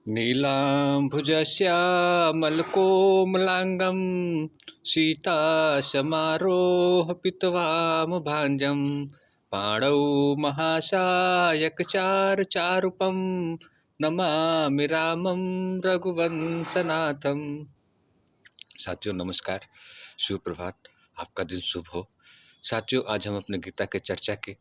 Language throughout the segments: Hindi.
नीलाम्भुजश्यामलकोमलाङ्गं सीतासमारोहपित्वामभाजं पाणौ महासायकचारुचारुपं नमामि रामं रघुवंशनाथम। साथियों नमस्कार, सुप्रभात, आपका दिन शुभ हो। साथियों आज हम अपने गीता के चर्चा के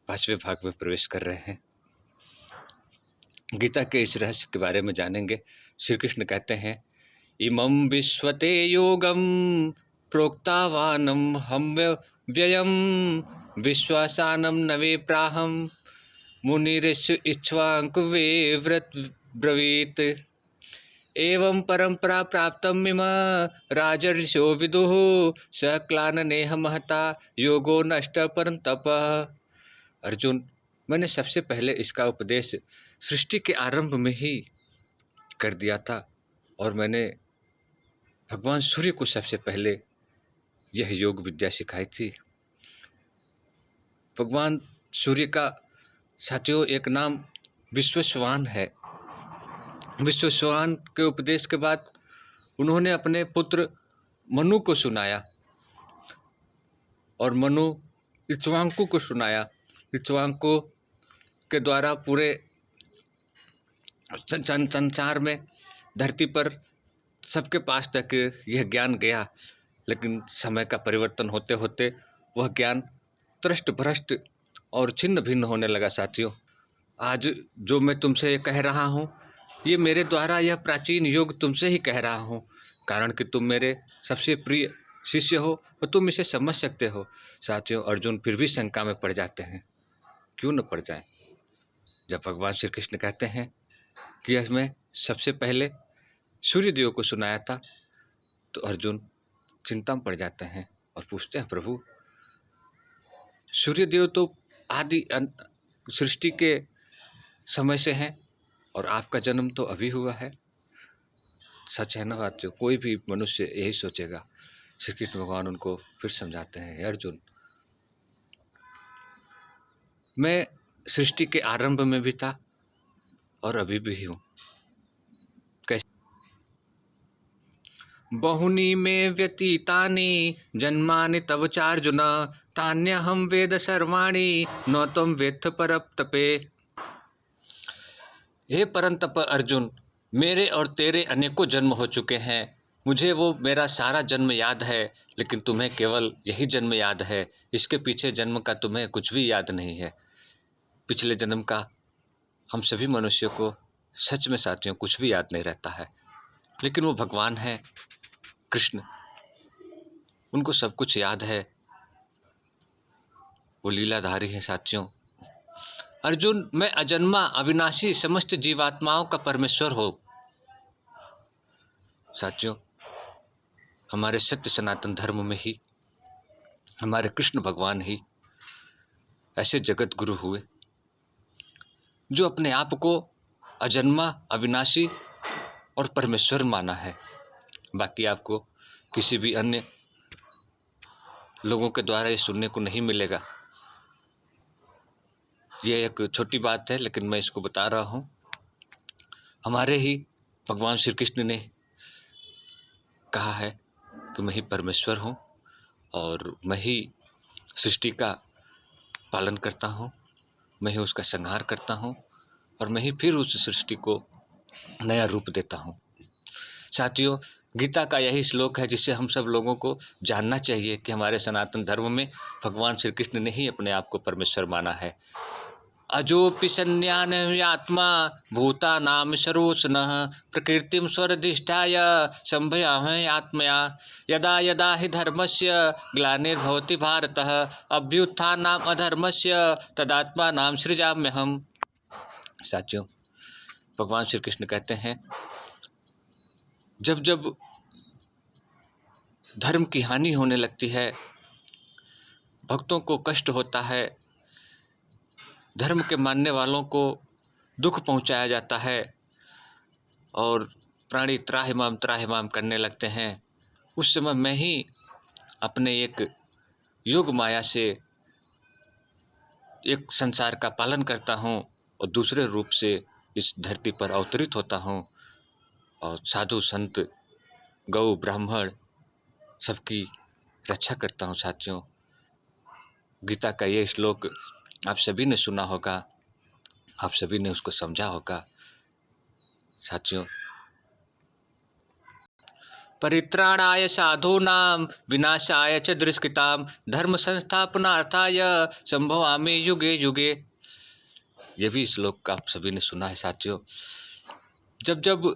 5वें भाग में प्रवेश कर रहे हैं। गीता के इस रहस्य के बारे में जानेंगे। श्री कृष्ण कहते हैं, इमं विश्वते योगम प्रोक्तावानम हम व्ययम विश्वासानम नवे प्राहम मुनिरिष इक्ष्वाकुवे व्रत ब्रवीत एवं परंपरा प्राप्तम मिम राजर्षिो विदुः सक्लाननेह महता योगो नष्ट परंतप। अर्जुन, मैंने सबसे पहले इसका उपदेश सृष्टि के आरंभ में ही कर दिया था और मैंने भगवान सूर्य को सबसे पहले यह योग विद्या सिखाई थी। भगवान सूर्य का साथियों एक नाम विश्वस्वान है। विश्वस्वान के उपदेश के बाद उन्होंने अपने पुत्र मनु को सुनाया और मनु इक्ष्वाकु को सुनाया। इक्ष्वाकु के द्वारा पूरे संसार में, धरती पर सबके पास तक यह ज्ञान गया, लेकिन समय का परिवर्तन होते होते वह ज्ञान त्रस्त भ्रष्ट और छिन्न भिन्न होने लगा। साथियों आज जो मैं तुमसे ये कह रहा हूँ, ये मेरे द्वारा यह प्राचीन योग तुमसे ही कह रहा हूँ, कारण कि तुम मेरे सबसे प्रिय शिष्य हो और तुम इसे समझ सकते हो। साथियों अर्जुन फिर भी शंका में पड़ जाते हैं। क्यों न पड़ जाएं? जब भगवान श्री कृष्ण कहते हैं कि यह मैं सबसे पहले सूर्यदेव को सुनाया था, तो अर्जुन चिंता में पड़ जाते हैं और पूछते हैं, प्रभु सूर्यदेव तो आदि सृष्टि के समय से हैं और आपका जन्म तो अभी हुआ है। सच है ना बात? जो कोई भी मनुष्य यही सोचेगा। श्री कृष्ण भगवान उनको फिर समझाते हैं, अर्जुन मैं सृष्टि के आरंभ में भी था और अभी भी हूँ। बहुनी में व्यतीतानि जन्मानि तव चार्जुन तान्यहं वेद सर्वाणि न त्वं वेत्थ परंतपे। हे परंतप अर्जुन, मेरे और तेरे अनेकों जन्म हो चुके हैं। मुझे वो मेरा सारा जन्म याद है, लेकिन तुम्हें केवल यही जन्म याद है। इसके पीछे जन्म का तुम्हें कुछ भी याद नहीं है। पिछले जन्म का हम सभी मनुष्यों को सच में साथियों कुछ भी याद नहीं रहता है, लेकिन वो भगवान है कृष्ण, उनको सब कुछ याद है। वो लीलाधारी है। साथियों अर्जुन, मैं अजन्मा अविनाशी समस्त जीवात्माओं का परमेश्वर हो। साथियों हमारे सत्य सनातन धर्म में ही हमारे कृष्ण भगवान ही ऐसे जगत गुरु हुए जो अपने आप को अजन्मा अविनाशी और परमेश्वर माना है। बाकी आपको किसी भी अन्य लोगों के द्वारा ये सुनने को नहीं मिलेगा। ये एक छोटी बात है, लेकिन मैं इसको बता रहा हूँ। हमारे ही भगवान श्री कृष्ण ने कहा है कि मैं ही परमेश्वर हूँ और मैं ही सृष्टि का पालन करता हूँ, मैं ही उसका संहार करता हूँ और मैं ही फिर उस सृष्टि को नया रूप देता हूँ। साथियों गीता का यही श्लोक है जिससे हम सब लोगों को जानना चाहिए कि हमारे सनातन धर्म में भगवान श्री कृष्ण ने ही अपने आप को परमेश्वर माना है। अजोपि संज्ञानयात्मा भूतानां सर्वोचनः प्रकृतिं स्वरधिष्ठाय संभयामि आत्मया यदा यदा हि धर्मस्य ग्लानिर्भवति भारतः अभ्युत्थानाम् अधर्मस्य तदात्मानं सृजाम्यहम्। साथियों भगवान श्री कृष्ण कहते हैं, जब जब धर्म की हानि होने लगती है, भक्तों को कष्ट होता है, धर्म के मानने वालों को दुख पहुंचाया जाता है और प्राणी त्राहिमाम करने लगते हैं, उस समय मैं ही अपने एक योग माया से एक संसार का पालन करता हूं और दूसरे रूप से इस धरती पर अवतरित होता हूँ और साधु संत गौ ब्राह्मण सबकी रक्षा करता हूँ। साथियों, गीता का ये श्लोक आप सभी ने सुना होगा, आप सभी ने उसको समझा होगा। साथियों, परित्राणाय साधूनां विनाशाय च दुष्कृतां धर्म संस्थापनार्थाय संभवामि युगे युगे। ये भी श्लोक आप सभी ने सुना है। साथियों, जब जब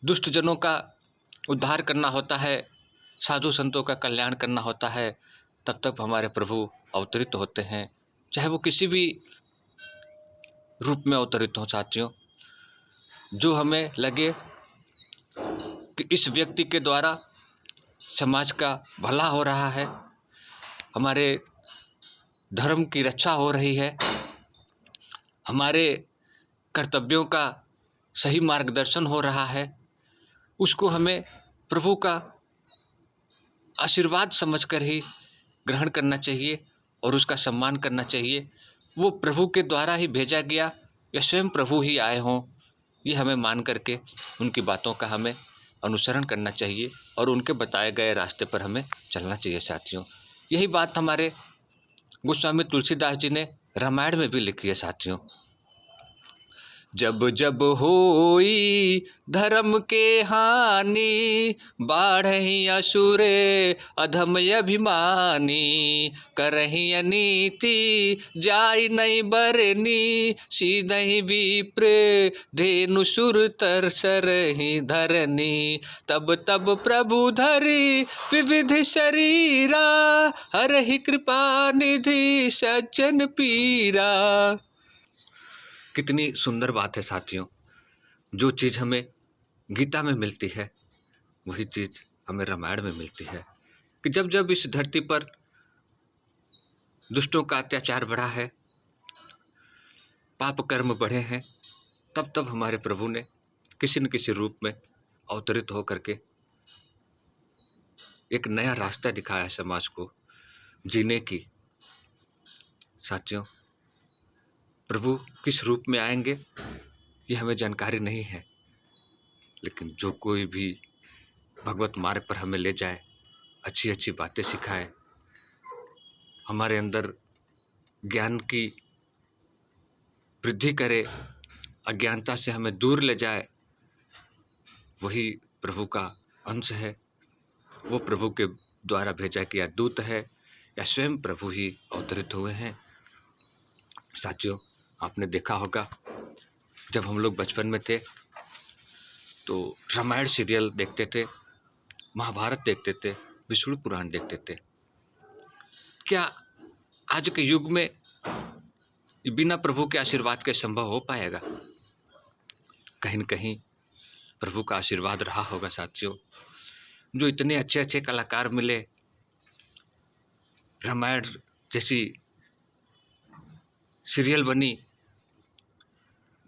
दुष्ट जनों का उद्धार करना होता है, साधु संतों का कल्याण करना होता है, तब तक हमारे प्रभु अवतरित होते हैं, चाहे वो किसी भी रूप में अवतरित हो। साथियों, जो हमें लगे कि इस व्यक्ति के द्वारा समाज का भला हो रहा है, हमारे धर्म की रक्षा हो रही है, हमारे कर्तव्यों का सही मार्गदर्शन हो रहा है, उसको हमें प्रभु का आशीर्वाद समझकर ही ग्रहण करना चाहिए और उसका सम्मान करना चाहिए। वो प्रभु के द्वारा ही भेजा गया या स्वयं प्रभु ही आए हों, ये हमें मान करके उनकी बातों का हमें अनुसरण करना चाहिए और उनके बताए गए रास्ते पर हमें चलना चाहिए। साथियों, यही बात हमारे गोस्वामी तुलसीदास जी ने रामायण में भी लिखी है। साथियों, जब जब होई धर्म के हानि बाढ़हि असुरे अधम अभिमानी करहि अनीति जाय नहीं बरनी सीधहि विप्र धेनु सुर तर सरहि धरनी तब तब प्रभु धरि विविध शरीरा हरहि कृपा निधि सज्जन पीरा। कितनी सुंदर बात है साथियों। जो चीज़ हमें गीता में मिलती है वही चीज़ हमें रामायण में मिलती है कि जब जब इस धरती पर दुष्टों का अत्याचार बढ़ा है, पाप कर्म बढ़े हैं, तब तब हमारे प्रभु ने किसी न किसी रूप में अवतरित होकर के एक नया रास्ता दिखाया है समाज को जीने की। साथियों, प्रभु किस रूप में आएंगे ये हमें जानकारी नहीं है, लेकिन जो कोई भी भगवत मार्ग पर हमें ले जाए, अच्छी अच्छी बातें सिखाए, हमारे अंदर ज्ञान की वृद्धि करे, अज्ञानता से हमें दूर ले जाए, वही प्रभु का अंश है। वो प्रभु के द्वारा भेजा गया दूत है या स्वयं प्रभु ही अवतरित हुए हैं। साथियों, आपने देखा होगा जब हम लोग बचपन में थे तो रामायण सीरियल देखते थे, महाभारत देखते थे, विष्णु पुराण देखते थे। क्या आज के युग में बिना प्रभु के आशीर्वाद के संभव हो पाएगा? कहीं न कहीं प्रभु का आशीर्वाद रहा होगा। साथियों, जो इतने अच्छे अच्छे कलाकार मिले, रामायण जैसी सीरियल बनी,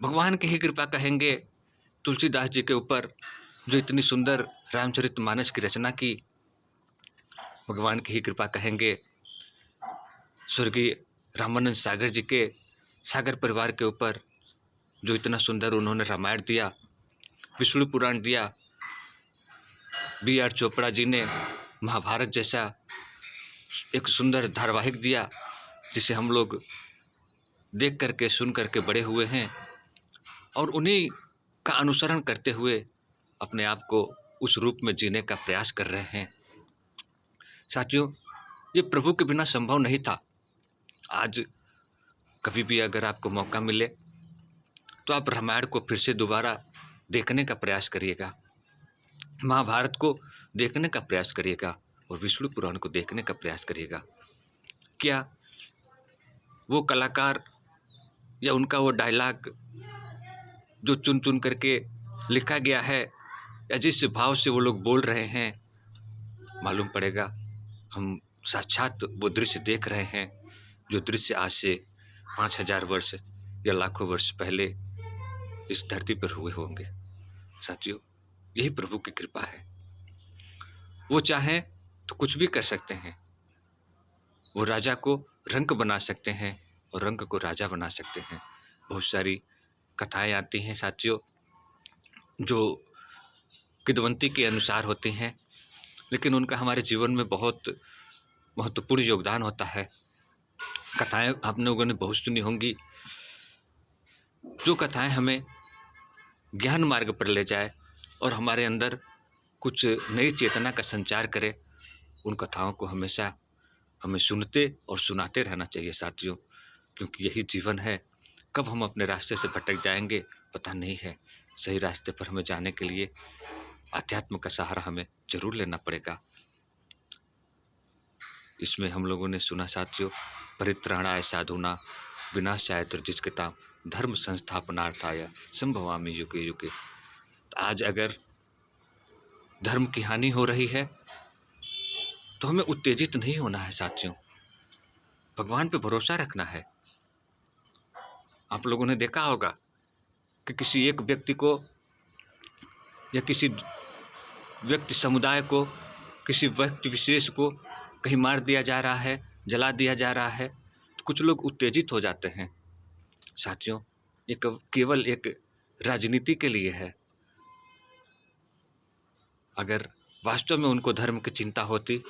भगवान की ही कृपा कहेंगे तुलसीदास जी के ऊपर, जो इतनी सुंदर रामचरितमानस की रचना की, भगवान की ही कृपा कहेंगे स्वर्गीय रामानंद सागर जी के सागर परिवार के ऊपर, जो इतना सुंदर उन्होंने रामायण दिया, विष्णु पुराण दिया, B.R. चोपड़ा जी ने महाभारत जैसा एक सुंदर धारावाहिक दिया, जिसे हम लोग देख करके सुन करके बड़े हुए हैं और उन्हीं का अनुसरण करते हुए अपने आप को उस रूप में जीने का प्रयास कर रहे हैं। साथियों, ये प्रभु के बिना संभव नहीं था। आज कभी भी अगर आपको मौका मिले तो आप रामायण को फिर से दोबारा देखने का प्रयास करिएगा, महाभारत को देखने का प्रयास करिएगा और विष्णु पुराण को देखने का प्रयास करिएगा। क्या वो कलाकार या उनका वो डायलॉग जो चुन चुन करके लिखा गया है या जिस भाव से वो लोग बोल रहे हैं, मालूम पड़ेगा हम साक्षात वो दृश्य देख रहे हैं, जो दृश्य आज से 5000 वर्ष या लाखों वर्ष पहले इस धरती पर हुए होंगे। साथियों, यही प्रभु की कृपा है। वो चाहें तो कुछ भी कर सकते हैं। वो राजा को रंक बना सकते हैं और रंक को राजा बना सकते हैं। बहुत सारी कथाएं आती हैं साथियों, जो किंवदंती के अनुसार होती हैं, लेकिन उनका हमारे जीवन में बहुत महत्वपूर्ण योगदान होता है। कथाएं आप लोगों ने बहुत सुनी होंगी, जो कथाएं हमें ज्ञान मार्ग पर ले जाए और हमारे अंदर कुछ नई चेतना का संचार करे। उन कथाओं को हमेशा हमें सुनते और सुनाते रहना चाहिए साथियों, क्योंकि यही जीवन है। कब हम अपने रास्ते से भटक जाएंगे पता नहीं है। सही रास्ते पर हमें जाने के लिए अध्यात्म का सहारा हमें जरूर लेना पड़ेगा। इसमें हम लोगों ने सुना साथियों, परित्राणाय साधुना विनाशाय दुष्कृतां धर्म संस्थापनार्थाय संभवामि युगे युगे। आज अगर धर्म की हानि हो रही है तो हमें उत्तेजित नहीं होना है साथियों, भगवान पे भरोसा रखना है। आप लोगों ने देखा होगा कि किसी एक व्यक्ति को या किसी व्यक्ति समुदाय को, किसी व्यक्ति विशेष को कहीं मार दिया जा रहा है, जला दिया जा रहा है, तो कुछ लोग उत्तेजित हो जाते हैं। साथियों, ये केवल एक राजनीति के लिए है। अगर वास्तव में उनको धर्म की चिंता होती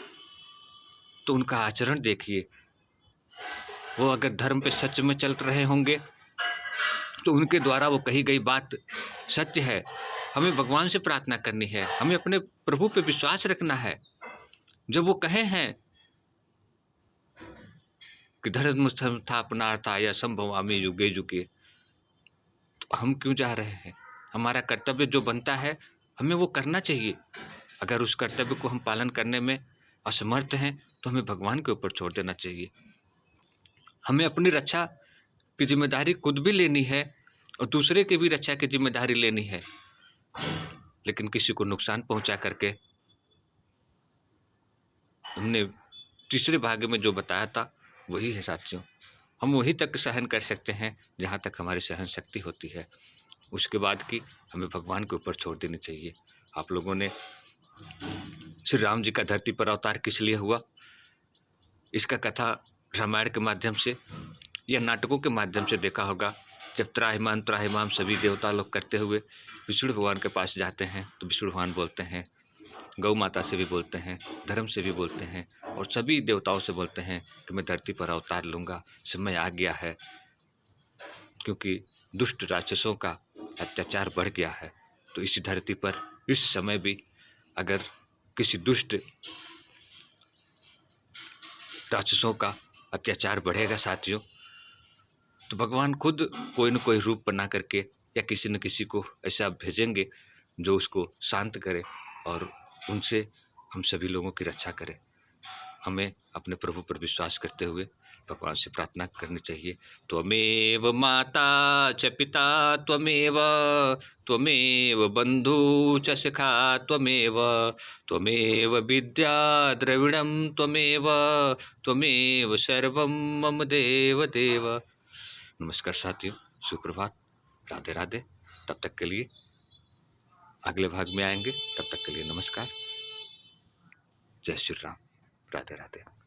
तो उनका आचरण देखिए। वो अगर धर्म पे सच में चल रहे होंगे तो उनके द्वारा वो कही गई बात सत्य है। हमें भगवान से प्रार्थना करनी है, हमें अपने प्रभु पे विश्वास रखना है। जब वो कहे हैं कि धर्म संस्थापनार्थाय संभवामि युगे युगे, तो हम क्यों जा रहे हैं? हमारा कर्तव्य जो बनता है हमें वो करना चाहिए। अगर उस कर्तव्य को हम पालन करने में असमर्थ हैं तो हमें भगवान के ऊपर छोड़ देना चाहिए। हमें अपनी रक्षा की जिम्मेदारी खुद भी लेनी है और दूसरे की भी रक्षा की जिम्मेदारी लेनी है, लेकिन किसी को नुकसान पहुंचा करके हमने तीसरे भाग में जो बताया था वही है साथियों। हम वहीं तक सहन कर सकते हैं जहाँ तक हमारी सहन शक्ति होती है, उसके बाद की हमें भगवान के ऊपर छोड़ देनी चाहिए। आप लोगों ने श्री राम जी का धरती पर अवतार किस लिए हुआ, इसका कथा रामायण के माध्यम से या नाटकों के माध्यम से देखा होगा। जब त्राहिमाम त्राहिमाम सभी देवता लोग करते हुए विष्णु भगवान के पास जाते हैं तो विष्णु भगवान बोलते हैं, गौ माता से भी बोलते हैं, धर्म से भी बोलते हैं और सभी देवताओं से बोलते हैं कि मैं धरती पर अवतार लूँगा, समय आ गया है, क्योंकि दुष्ट राक्षसों का अत्याचार बढ़ गया है। तो इस धरती पर इस समय भी अगर किसी दुष्ट राक्षसों का अत्याचार बढ़ेगा साथियों, तो भगवान खुद कोई न कोई रूप बना करके या किसी न किसी को ऐसा भेजेंगे जो उसको शांत करे और उनसे हम सभी लोगों की रक्षा करे। हमें अपने प्रभु पर विश्वास करते हुए भगवान से प्रार्थना करनी चाहिए। त्वमेव माता च पिता त्वमेव, त्वमेव बंधु च सखा त्वमेव, त्वमेव विद्या द्रविणं त्वमेव, त्वमेव सर्वं मम देव देव। नमस्कार साथियों, सुप्रभात, राधे राधे। तब तक के लिए अगले भाग में आएंगे, तब तक के लिए नमस्कार, जय श्री राम, राधे राधे।